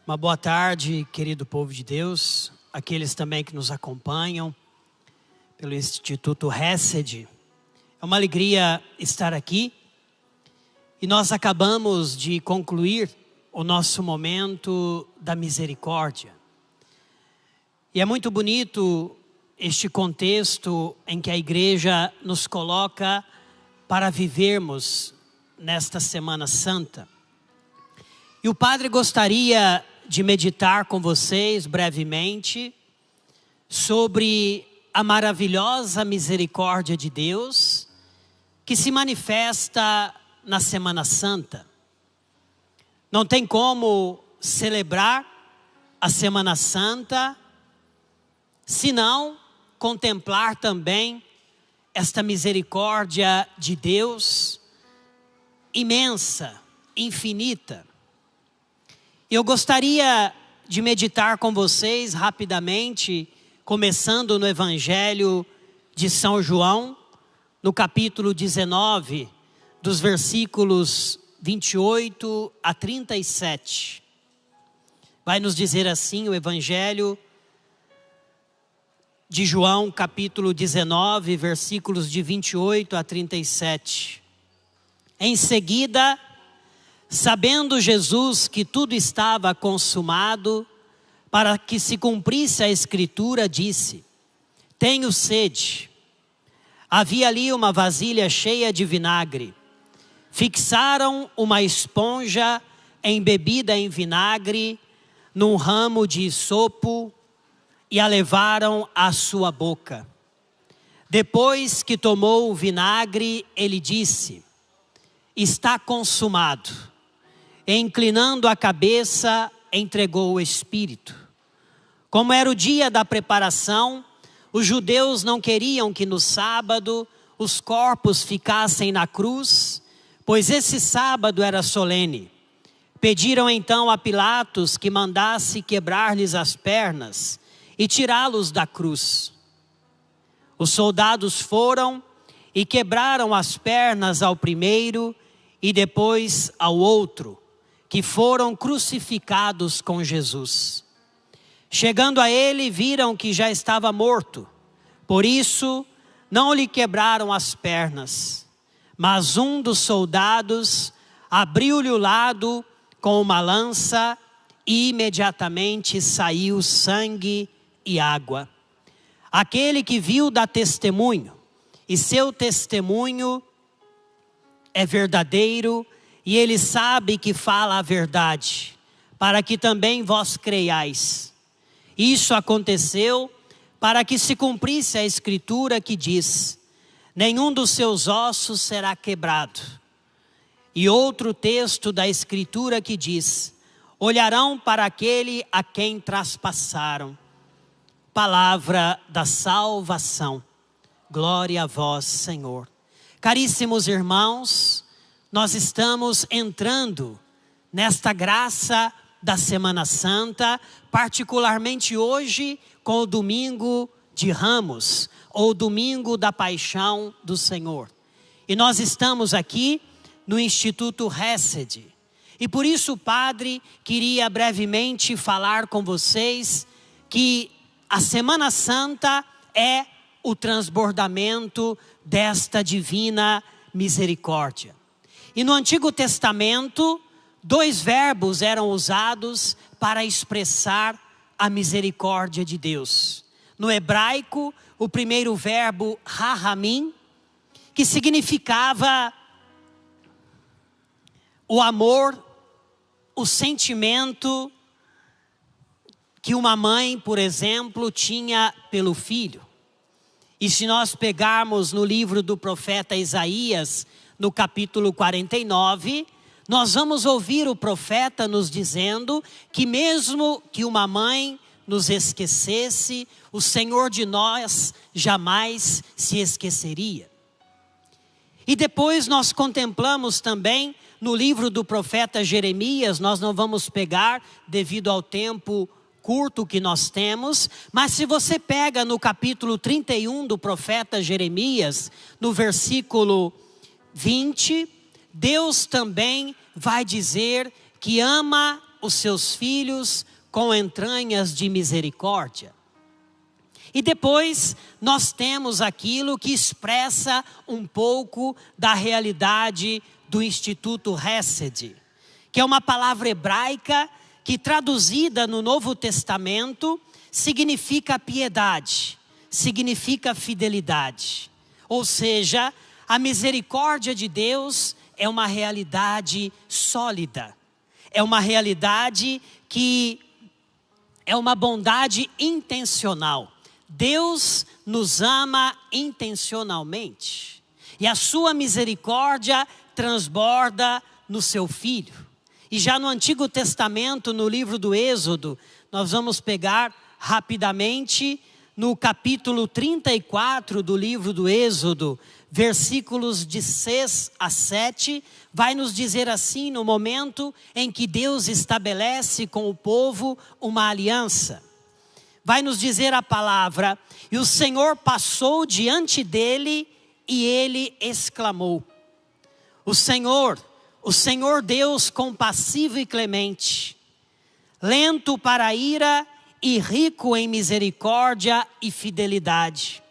Uma boa tarde, querido povo de Deus, aqueles também que nos acompanham pelo Instituto Hesed. É uma alegria estar aqui e nós acabamos de concluir o nosso momento da misericórdia. E é muito bonito este contexto em que a igreja nos coloca para vivermos nesta Semana Santa. E o padre gostaria de meditar com vocês brevemente sobre a maravilhosa misericórdia de Deus que se manifesta na Semana Santa. Não tem como celebrar a Semana Santa senão contemplar também esta misericórdia de Deus imensa, infinita. Eu gostaria de meditar com vocês rapidamente, começando no Evangelho de São João, no capítulo 19, dos versículos 28 a 37. Vai nos dizer assim o Evangelho de João, capítulo 19, versículos de 28 a 37. Em seguida, sabendo Jesus que tudo estava consumado, para que se cumprisse a Escritura, disse: tenho sede. Havia ali uma vasilha cheia de vinagre. Fixaram uma esponja embebida em vinagre num ramo de isopo e a levaram à sua boca. Depois que tomou o vinagre, ele disse: está consumado. E, inclinando a cabeça, entregou o Espírito. Como era o dia da preparação, os judeus não queriam que no sábado os corpos ficassem na cruz, pois esse sábado era solene. Pediram então a Pilatos que mandasse quebrar-lhes as pernas e tirá-los da cruz. Os soldados foram e quebraram as pernas ao primeiro e depois ao outro, que foram crucificados com Jesus. Chegando a ele, viram que já estava morto. Por isso, não lhe quebraram as pernas. Mas um dos soldados abriu-lhe o lado com uma lança e imediatamente saiu sangue e água. Aquele que viu dá testemunho, e seu testemunho é verdadeiro, e ele sabe que fala a verdade, para que também vós creiais. Isso aconteceu para que se cumprisse a Escritura que diz: nenhum dos seus ossos será quebrado. E outro texto da Escritura que diz: olharão para aquele a quem traspassaram. Palavra da salvação. Glória a vós, Senhor. Caríssimos irmãos, nós estamos entrando nesta graça da Semana Santa, particularmente hoje com o domingo de Ramos, ou domingo da Paixão do Senhor. E nós estamos aqui no Instituto Hesed. E por isso o padre queria brevemente falar com vocês que a Semana Santa é o transbordamento desta divina misericórdia. E no Antigo Testamento, 2 verbos eram usados para expressar a misericórdia de Deus. No hebraico, o primeiro verbo, rahamim, que significava o amor, o sentimento que uma mãe, por exemplo, tinha pelo filho. E se nós pegarmos no livro do profeta Isaías, no capítulo 49, nós vamos ouvir o profeta nos dizendo que mesmo que uma mãe nos esquecesse, o Senhor de nós jamais se esqueceria. E depois nós contemplamos também no livro do profeta Jeremias, nós não vamos pegar devido ao tempo curto que nós temos, mas se você pega no capítulo 31 do profeta Jeremias, no versículo 20, Deus também vai dizer que ama os seus filhos com entranhas de misericórdia. E depois nós temos aquilo que expressa um pouco da realidade do Instituto Hesed, que é uma palavra hebraica que, traduzida no Novo Testamento, significa piedade, significa fidelidade. Ou seja, a misericórdia de Deus é uma realidade sólida, é uma realidade que é uma bondade intencional. Deus nos ama intencionalmente, e a sua misericórdia transborda no seu Filho. E já no Antigo Testamento, no livro do Êxodo, nós vamos pegar rapidamente no capítulo 34 do livro do Êxodo, versículos de 6 a 7, vai nos dizer assim, no momento em que Deus estabelece com o povo uma aliança. Vai nos dizer a palavra: e o Senhor passou diante dele e ele exclamou: o Senhor Deus compassivo e clemente, lento para a ira e rico em misericórdia e fidelidade,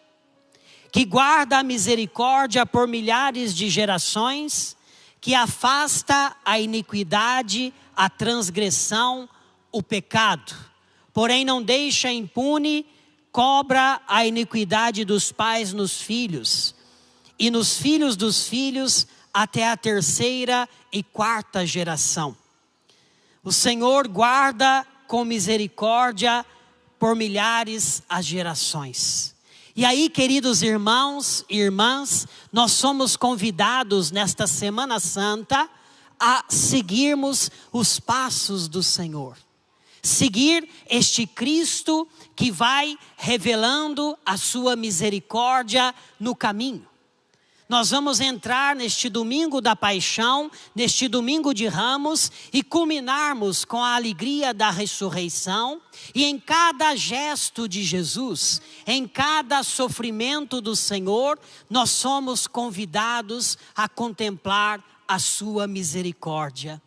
que guarda a misericórdia por milhares de gerações, que afasta a iniquidade, a transgressão, o pecado, porém não deixa impune, cobra a iniquidade dos pais nos filhos, e nos filhos dos filhos até a terceira e quarta geração. O Senhor guarda com misericórdia por milhares as gerações. E aí, queridos irmãos e irmãs, nós somos convidados nesta Semana Santa a seguirmos os passos do Senhor. Seguir este Cristo que vai revelando a sua misericórdia no caminho. Nós vamos entrar neste domingo da paixão, neste domingo de Ramos, e culminarmos com a alegria da ressurreição. E em cada gesto de Jesus, em cada sofrimento do Senhor, nós somos convidados a contemplar a sua misericórdia.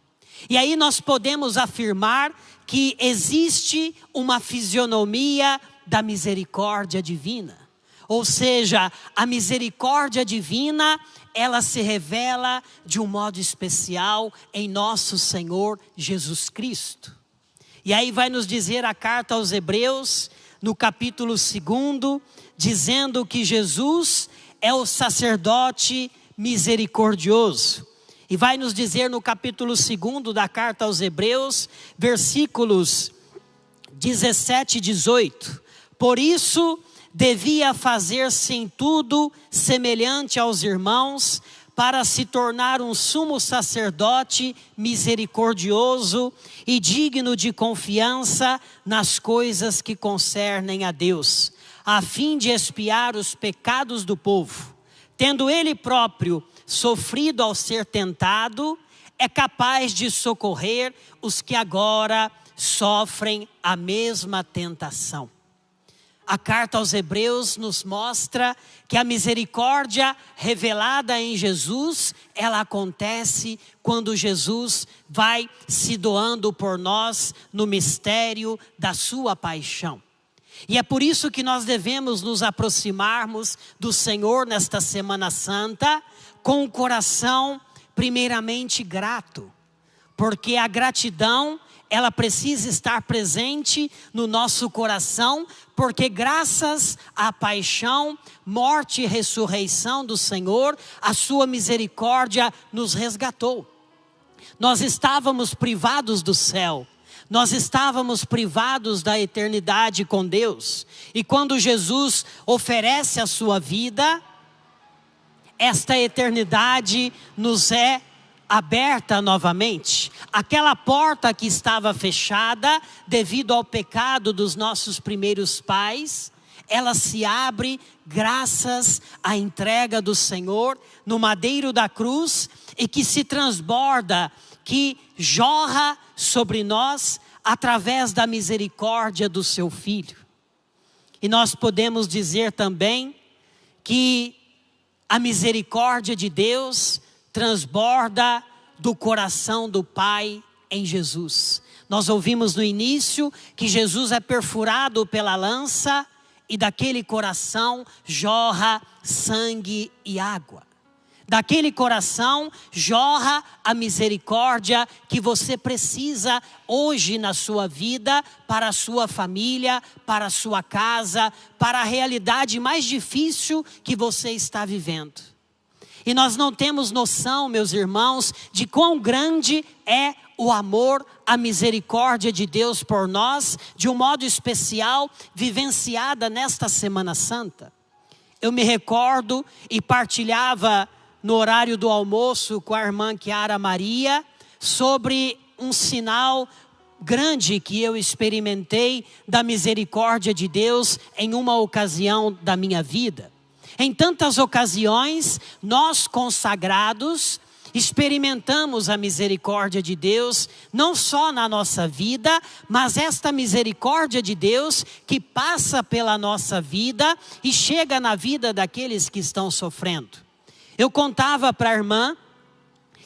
E aí nós podemos afirmar que existe uma fisionomia da misericórdia divina. Ou seja, a misericórdia divina, ela se revela de um modo especial em nosso Senhor Jesus Cristo. E aí vai nos dizer a carta aos Hebreus, no capítulo 2, dizendo que Jesus é o sacerdote misericordioso. E vai nos dizer no capítulo 2 da carta aos Hebreus, versículos 17 e 18. Por isso, devia fazer-se em tudo semelhante aos irmãos, para se tornar um sumo sacerdote misericordioso e digno de confiança nas coisas que concernem a Deus, a fim de expiar os pecados do povo. Tendo ele próprio sofrido ao ser tentado, é capaz de socorrer os que agora sofrem a mesma tentação. A carta aos Hebreus nos mostra que a misericórdia revelada em Jesus, ela acontece quando Jesus vai se doando por nós no mistério da sua paixão. E é por isso que nós devemos nos aproximarmos do Senhor nesta Semana Santa com o coração primeiramente grato, porque a gratidão, ela precisa estar presente no nosso coração, porque graças à paixão, morte e ressurreição do Senhor, a sua misericórdia nos resgatou. Nós estávamos privados do céu, nós estávamos privados da eternidade com Deus. E quando Jesus oferece a sua vida, esta eternidade nos é aberta novamente. Aquela porta que estava fechada devido ao pecado dos nossos primeiros pais, ela se abre graças à entrega do Senhor no madeiro da cruz, e que se transborda, que jorra sobre nós através da misericórdia do seu Filho. E nós podemos dizer também que a misericórdia de Deus transborda do coração do Pai em Jesus. Nós ouvimos no início que Jesus é perfurado pela lança e daquele coração jorra sangue e água. Daquele coração jorra a misericórdia que você precisa hoje na sua vida, para a sua família, para a sua casa, para a realidade mais difícil que você está vivendo. E nós não temos noção, meus irmãos, de quão grande é o amor, a misericórdia de Deus por nós, de um modo especial, vivenciada nesta Semana Santa. Eu me recordo e partilhava no horário do almoço com a irmã Chiara Maria, sobre um sinal grande que eu experimentei da misericórdia de Deus em uma ocasião da minha vida. Em tantas ocasiões, nós consagrados experimentamos a misericórdia de Deus, não só na nossa vida, mas esta misericórdia de Deus que passa pela nossa vida e chega na vida daqueles que estão sofrendo. Eu contava para a irmã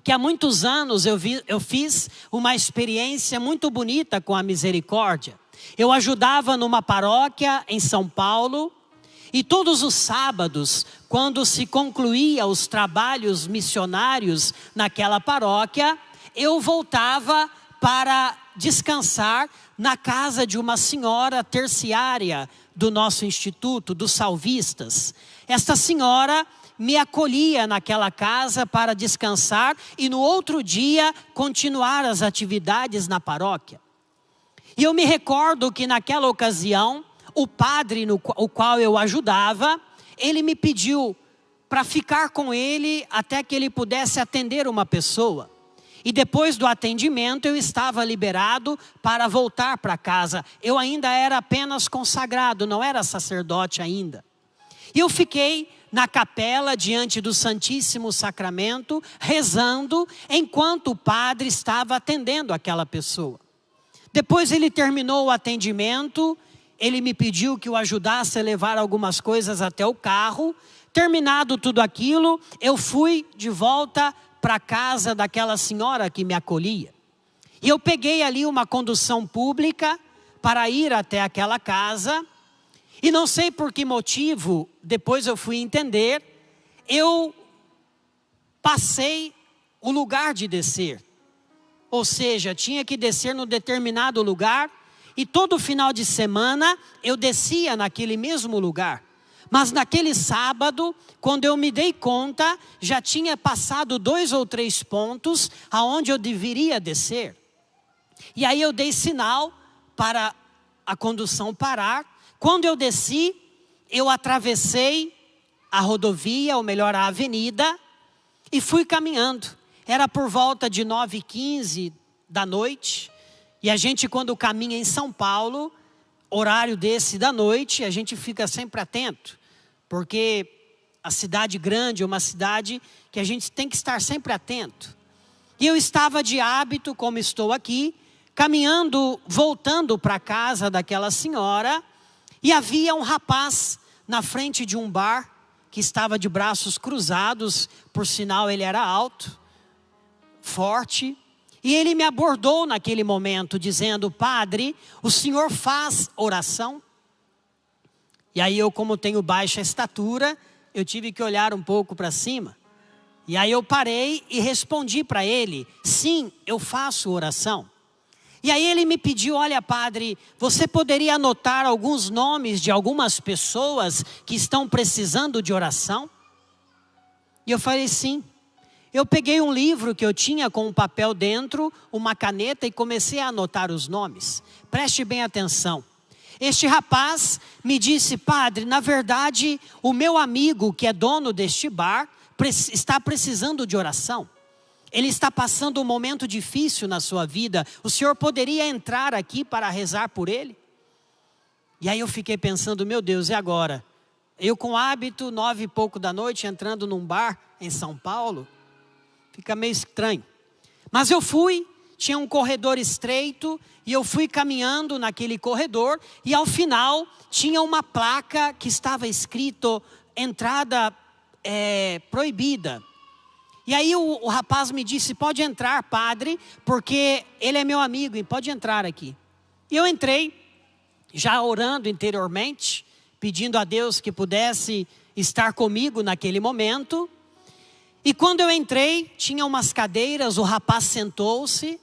que há muitos anos eu fiz uma experiência muito bonita com a misericórdia. Eu ajudava numa paróquia em São Paulo e todos os sábados, quando se concluía os trabalhos missionários naquela paróquia, eu voltava para descansar na casa de uma senhora terciária do nosso instituto, dos salvistas. Esta senhora me acolhia naquela casa para descansar e no outro dia continuar as atividades na paróquia. E eu me recordo que naquela ocasião, o padre o qual eu ajudava, ele me pediu para ficar com ele até que ele pudesse atender uma pessoa. E depois do atendimento eu estava liberado para voltar para casa. Eu ainda era apenas consagrado, não era sacerdote ainda. E eu fiquei na capela diante do Santíssimo Sacramento, rezando, enquanto o padre estava atendendo aquela pessoa. Depois ele terminou o atendimento, ele me pediu que eu ajudasse a levar algumas coisas até o carro. Terminado tudo aquilo, eu fui de volta para a casa daquela senhora que me acolhia. E eu peguei ali uma condução pública para ir até aquela casa. E não sei por que motivo, depois eu fui entender, eu passei o lugar de descer. Ou seja, tinha que descer no determinado lugar e todo final de semana eu descia naquele mesmo lugar. Mas naquele sábado, quando eu me dei conta, já tinha passado 2 ou 3 pontos aonde eu deveria descer. E aí eu dei sinal para a condução parar. Quando eu desci, eu atravessei a rodovia, ou melhor, a avenida, e fui caminhando. Era por volta de 9h15 da noite, e a gente quando caminha em São Paulo, horário desse da noite, a gente fica sempre atento, porque a cidade grande é uma cidade que a gente tem que estar sempre atento. E eu estava de hábito, como estou aqui, caminhando, voltando para a casa daquela senhora, e havia um rapaz na frente de um bar, que estava de braços cruzados, por sinal ele era alto, forte, e ele me abordou naquele momento, dizendo: padre, o senhor faz oração? E aí eu, como tenho baixa estatura, eu tive que olhar um pouco para cima. E aí eu parei e respondi para ele: sim, eu faço oração. E aí ele me pediu: olha padre, você poderia anotar alguns nomes de algumas pessoas que estão precisando de oração? E eu falei: sim. Eu peguei um livro que eu tinha com um papel dentro, uma caneta, e comecei a anotar os nomes. Preste bem atenção. Este rapaz me disse: padre, na verdade o meu amigo que é dono deste bar está precisando de oração. Ele está passando um momento difícil na sua vida. O senhor poderia entrar aqui para rezar por ele? E aí eu fiquei pensando: meu Deus, e agora? Eu com hábito, 9 e pouco da noite, entrando num bar em São Paulo, fica meio estranho. Mas eu fui, tinha um corredor estreito, e eu fui caminhando naquele corredor, e ao final tinha uma placa que estava escrito: entrada proibida. E aí o rapaz me disse: pode entrar, padre, porque ele é meu amigo e pode entrar aqui. E eu entrei, já orando interiormente, pedindo a Deus que pudesse estar comigo naquele momento. E quando eu entrei, tinha umas cadeiras, o rapaz sentou-se,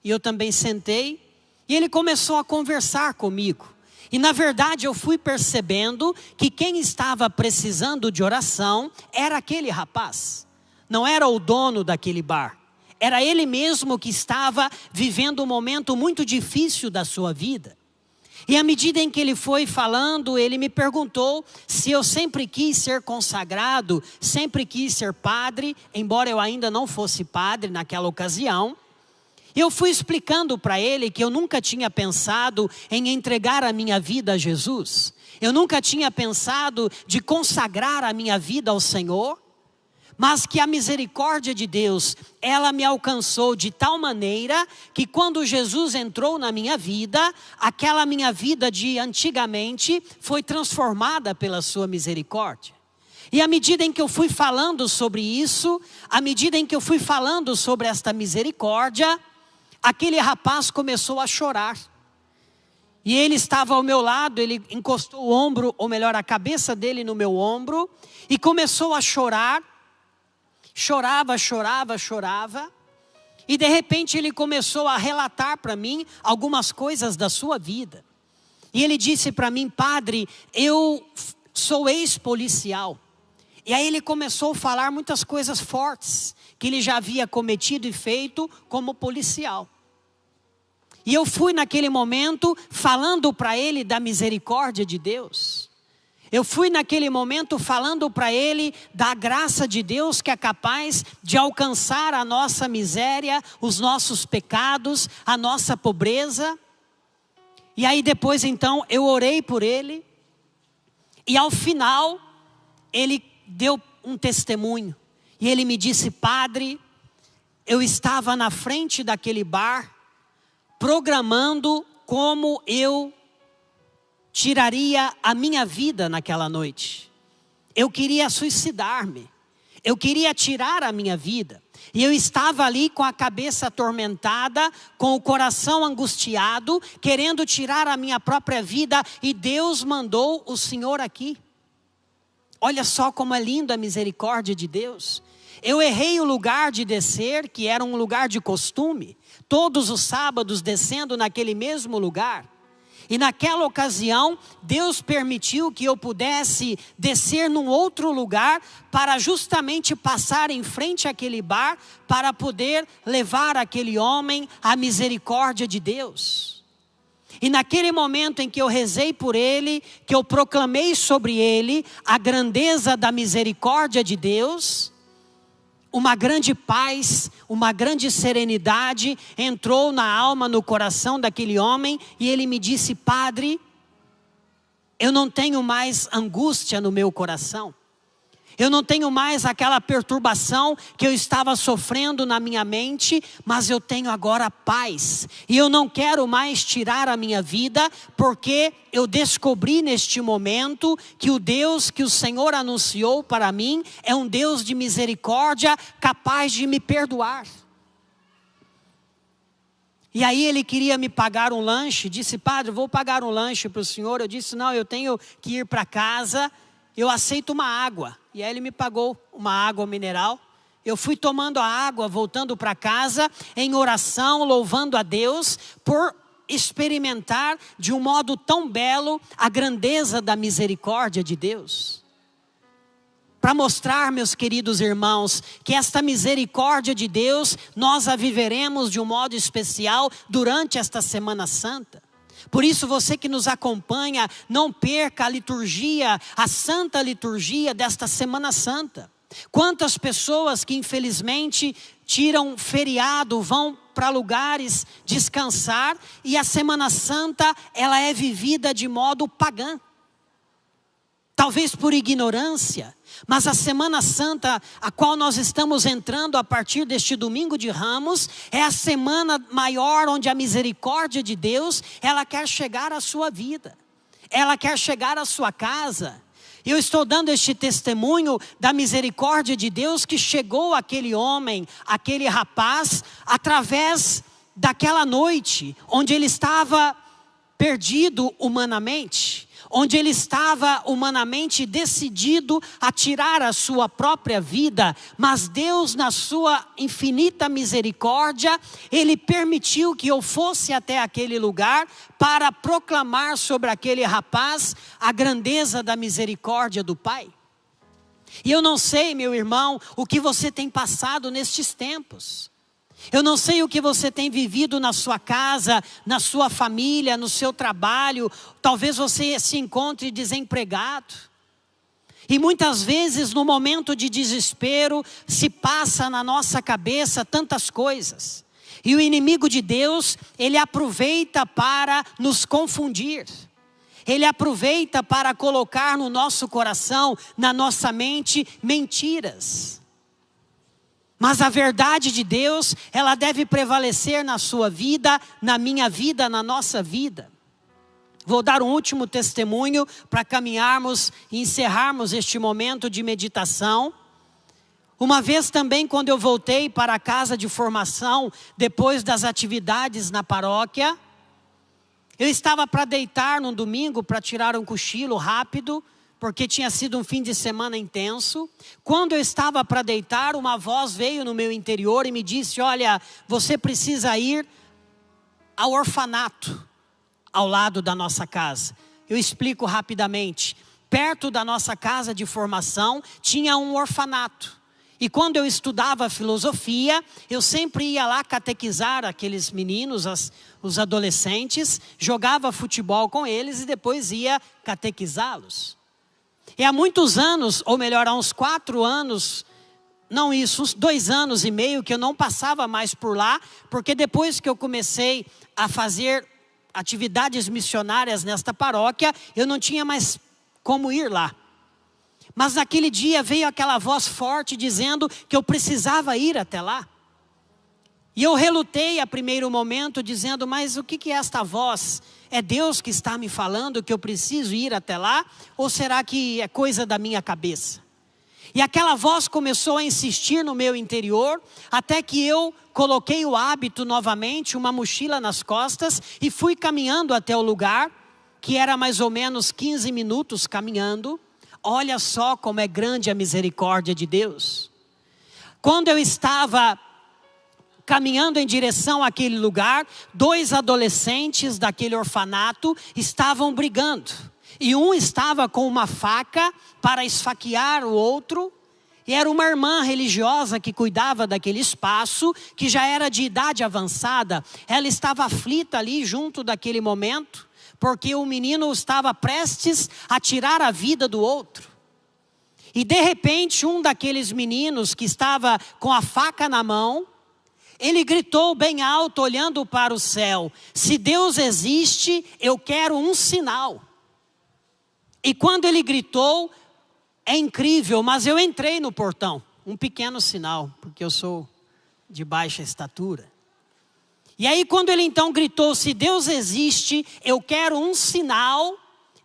e eu também sentei, e ele começou a conversar comigo. E na verdade eu fui percebendo que quem estava precisando de oração era aquele rapaz. Não era o dono daquele bar. Era ele mesmo que estava vivendo um momento muito difícil da sua vida. E à medida em que ele foi falando, ele me perguntou se eu sempre quis ser consagrado, sempre quis ser padre, embora eu ainda não fosse padre naquela ocasião. Eu fui explicando para ele que eu nunca tinha pensado em entregar a minha vida a Jesus. Eu nunca tinha pensado de consagrar a minha vida ao Senhor. Mas que a misericórdia de Deus, ela me alcançou de tal maneira que quando Jesus entrou na minha vida, aquela minha vida de antigamente foi transformada pela sua misericórdia. E à medida em que eu fui falando sobre isso, à medida em que eu fui falando sobre esta misericórdia, aquele rapaz começou a chorar. E ele estava ao meu lado, ele encostou o ombro, ou melhor, a cabeça dele no meu ombro, e começou a chorar. Chorava, chorava, chorava. E de repente ele começou a relatar para mim algumas coisas da sua vida. E ele disse para mim: padre, eu sou ex-policial. E aí ele começou a falar muitas coisas fortes que ele já havia cometido e feito como policial. E eu fui naquele momento falando para ele da misericórdia de Deus. Eu fui naquele momento falando para ele da graça de Deus que é capaz de alcançar a nossa miséria, os nossos pecados, a nossa pobreza. E aí depois então eu orei por ele. E ao final ele deu um testemunho. E ele me disse: padre, eu estava na frente daquele bar, programando como eu tiraria a minha vida naquela noite. Eu queria suicidar-me. Eu queria tirar a minha vida. E eu estava ali com a cabeça atormentada, com o coração angustiado, querendo tirar a minha própria vida. E Deus mandou o Senhor aqui. Olha só como é linda a misericórdia de Deus. Eu errei o lugar de descer, que era um lugar de costume. Todos os sábados descendo naquele mesmo lugar. E naquela ocasião, Deus permitiu que eu pudesse descer num outro lugar para justamente passar em frente àquele bar para poder levar aquele homem à misericórdia de Deus. E naquele momento em que eu rezei por ele, que eu proclamei sobre ele a grandeza da misericórdia de Deus, uma grande paz, uma grande serenidade entrou na alma, no coração daquele homem. E ele me disse: padre, eu não tenho mais angústia no meu coração. Eu não tenho mais aquela perturbação que eu estava sofrendo na minha mente, mas eu tenho agora paz. E eu não quero mais tirar a minha vida, porque eu descobri neste momento que o Deus que o Senhor anunciou para mim é um Deus de misericórdia, capaz de me perdoar. E aí ele queria me pagar um lanche, disse: padre, vou pagar um lanche para o senhor. Eu disse: não, eu tenho que ir para casa, eu aceito uma água. E aí ele me pagou uma água mineral. Eu fui tomando a água, voltando para casa, em oração, louvando a Deus, por experimentar de um modo tão belo a grandeza da misericórdia de Deus. Para mostrar, meus queridos irmãos, que esta misericórdia de Deus, nós a viveremos de um modo especial durante esta Semana Santa. Por isso você que nos acompanha, não perca a liturgia, a santa liturgia desta Semana Santa. Quantas pessoas que infelizmente tiram feriado, vão para lugares descansar, e a Semana Santa ela é vivida de modo pagão. Talvez por ignorância, mas a Semana Santa, a qual nós estamos entrando a partir deste domingo de Ramos, é a semana maior onde a misericórdia de Deus, ela quer chegar à sua vida. Ela quer chegar à sua casa. Eu estou dando este testemunho da misericórdia de Deus que chegou àquele homem, aquele rapaz, através daquela noite, onde ele estava perdido humanamente, onde ele estava humanamente decidido a tirar a sua própria vida, mas Deus, na sua infinita misericórdia, Ele permitiu que eu fosse até aquele lugar para proclamar sobre aquele rapaz a grandeza da misericórdia do Pai. E eu não sei, meu irmão, o que você tem passado nestes tempos. Eu não sei o que você tem vivido na sua casa, na sua família, no seu trabalho. Talvez você se encontre desempregado. E muitas vezes no momento de desespero se passa na nossa cabeça tantas coisas. E o inimigo de Deus, ele aproveita para nos confundir. Ele aproveita para colocar no nosso coração, na nossa mente, mentiras. Mas a verdade de Deus, ela deve prevalecer na sua vida, na minha vida, na nossa vida. Vou dar um último testemunho para caminharmos e encerrarmos este momento de meditação. Uma vez também, quando eu voltei para a casa de formação, depois das atividades na paróquia, eu estava para deitar num domingo, para tirar um cochilo rápido, porque tinha sido um fim de semana intenso. Quando eu estava para deitar, uma voz veio no meu interior e me disse: olha, você precisa ir ao orfanato, ao lado da nossa casa. Eu explico rapidamente. Perto da nossa casa de formação, tinha um orfanato. E quando eu estudava filosofia, eu sempre ia lá catequizar aqueles meninos, os adolescentes, jogava futebol com eles e depois ia catequizá-los. E há muitos anos, ou melhor, há uns 4 anos, não isso, uns 2 anos e meio que eu não passava mais por lá, porque depois que eu comecei a fazer atividades missionárias nesta paróquia, eu não tinha mais como ir lá. Mas naquele dia veio aquela voz forte dizendo que eu precisava ir até lá. E eu relutei a primeiro momento dizendo: mas o que é esta voz? É Deus que está me falando que eu preciso ir até lá? Ou será que é coisa da minha cabeça? E aquela voz começou a insistir no meu interior, até que eu coloquei o hábito novamente, uma mochila nas costas, e fui caminhando até o lugar, que era mais ou menos 15 minutos caminhando. Olha só como é grande a misericórdia de Deus. Quando eu estava caminhando em direção àquele lugar, 2 adolescentes daquele orfanato estavam brigando. E um estava com uma faca para esfaquear o outro. E era uma irmã religiosa que cuidava daquele espaço, que já era de idade avançada. Ela estava aflita ali junto daquele momento, porque o menino estava prestes a tirar a vida do outro. E de repente um daqueles meninos que estava com a faca na mão, ele gritou bem alto, olhando para o céu: se Deus existe, eu quero um sinal. E quando ele gritou, é incrível, mas eu entrei no portão, um pequeno sinal, porque eu sou de baixa estatura. E aí quando ele então gritou: se Deus existe, eu quero um sinal,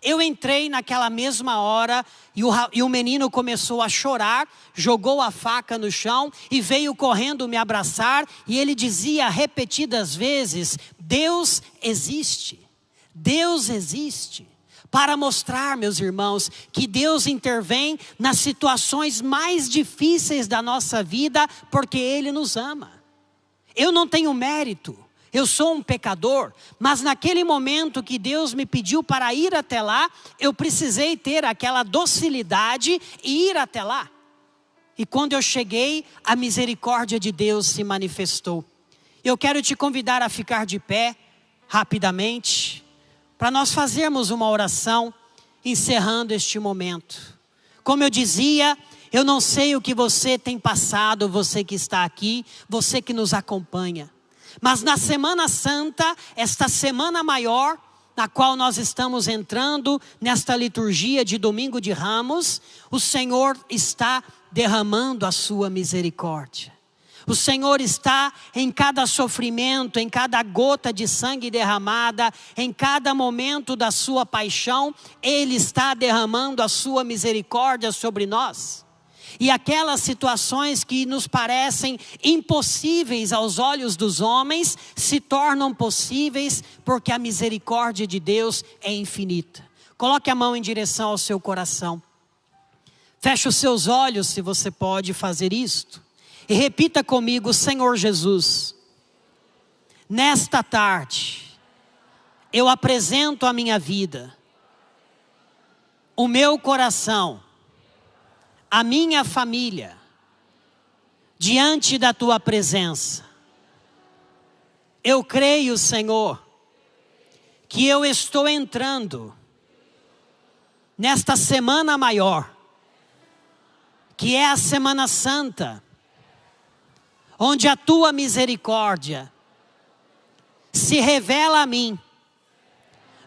eu entrei naquela mesma hora e o menino começou a chorar, jogou a faca no chão e veio correndo me abraçar. E ele dizia repetidas vezes: Deus existe, Deus existe. Para mostrar, meus irmãos, que Deus intervém nas situações mais difíceis da nossa vida, porque Ele nos ama. Eu não tenho mérito. Eu sou um pecador, mas naquele momento que Deus me pediu para ir até lá, eu precisei ter aquela docilidade e ir até lá. E quando eu cheguei, a misericórdia de Deus se manifestou. Eu quero te convidar a ficar de pé, rapidamente, para nós fazermos uma oração, encerrando este momento. Como eu dizia, eu não sei o que você tem passado, você que está aqui, você que nos acompanha. Mas na Semana Santa, esta semana maior, na qual nós estamos entrando, nesta liturgia de Domingo de Ramos, o Senhor está derramando a sua misericórdia. O Senhor está em cada sofrimento, em cada gota de sangue derramada, em cada momento da sua paixão, Ele está derramando a sua misericórdia sobre nós. E aquelas situações que nos parecem impossíveis aos olhos dos homens, se tornam possíveis porque a misericórdia de Deus é infinita. Coloque a mão em direção ao seu coração. Feche os seus olhos se você pode fazer isto. E repita comigo: Senhor Jesus, nesta tarde, eu apresento a minha vida, o meu coração, a minha família, diante da tua presença. Eu creio, Senhor, que eu estou entrando nesta semana maior, que é a Semana Santa, onde a tua misericórdia se revela a mim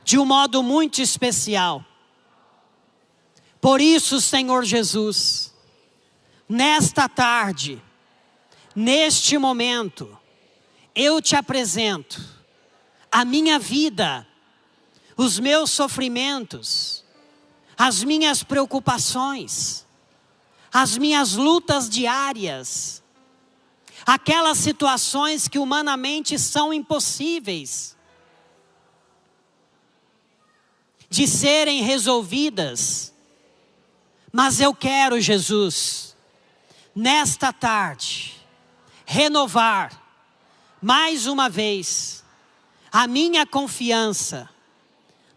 de um modo muito especial. Por isso, Senhor Jesus, nesta tarde, neste momento, eu te apresento a minha vida, os meus sofrimentos, as minhas preocupações, as minhas lutas diárias, aquelas situações que humanamente são impossíveis de serem resolvidas. Mas eu quero, Jesus, nesta tarde, renovar mais uma vez a minha confiança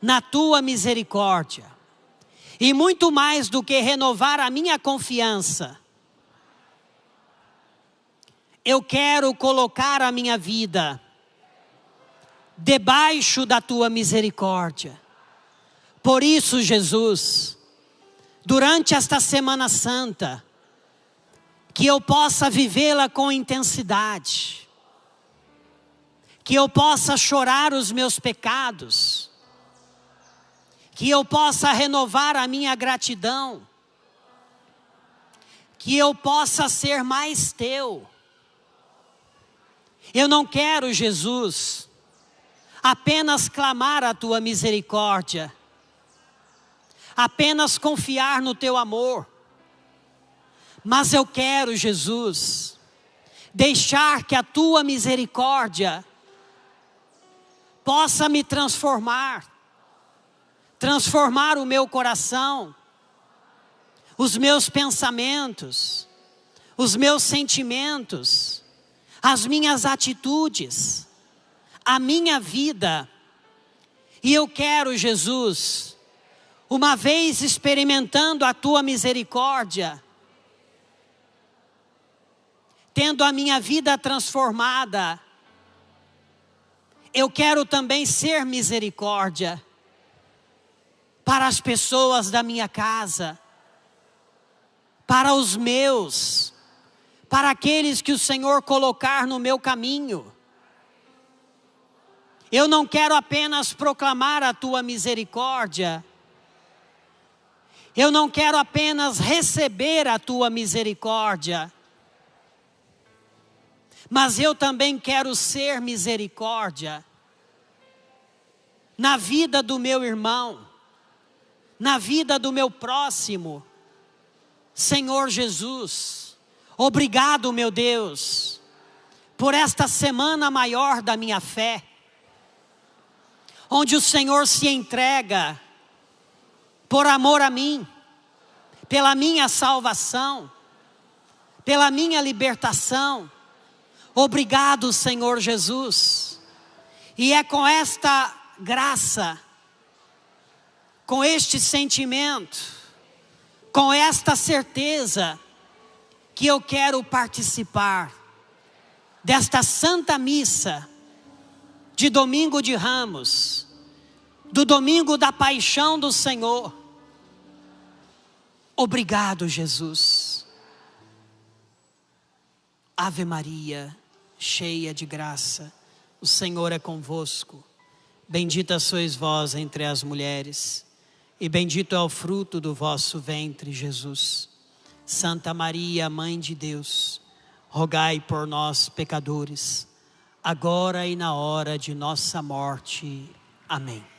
na tua misericórdia. E muito mais do que renovar a minha confiança, eu quero colocar a minha vida debaixo da tua misericórdia. Por isso, Jesus, durante esta Semana Santa, que eu possa vivê-la com intensidade, que eu possa chorar os meus pecados, que eu possa renovar a minha gratidão, que eu possa ser mais teu. Eu não quero, Jesus, apenas clamar a tua misericórdia, apenas confiar no teu amor, mas eu quero, Jesus, deixar que a tua misericórdia possa me transformar o meu coração, os meus pensamentos, os meus sentimentos, as minhas atitudes, a minha vida. E eu quero, Jesus, uma vez experimentando a tua misericórdia, tendo a minha vida transformada, eu quero também ser misericórdia para as pessoas da minha casa, para os meus, para aqueles que o Senhor colocar no meu caminho. Eu não quero apenas proclamar a tua misericórdia, eu não quero apenas receber a tua misericórdia, mas eu também quero ser misericórdia na vida do meu irmão, na vida do meu próximo. Senhor Jesus, obrigado, meu Deus, por esta semana maior da minha fé, onde o Senhor se entrega por amor a mim, pela minha salvação, pela minha libertação. Obrigado, Senhor Jesus. E é com esta graça, com este sentimento, com esta certeza, que eu quero participar desta Santa Missa de Domingo de Ramos, do domingo da paixão do Senhor. Obrigado, Jesus. Ave Maria, cheia de graça, o Senhor é convosco. Bendita sois vós entre as mulheres, e bendito é o fruto do vosso ventre, Jesus. Santa Maria, Mãe de Deus, rogai por nós, pecadores, agora e na hora de nossa morte. Amém.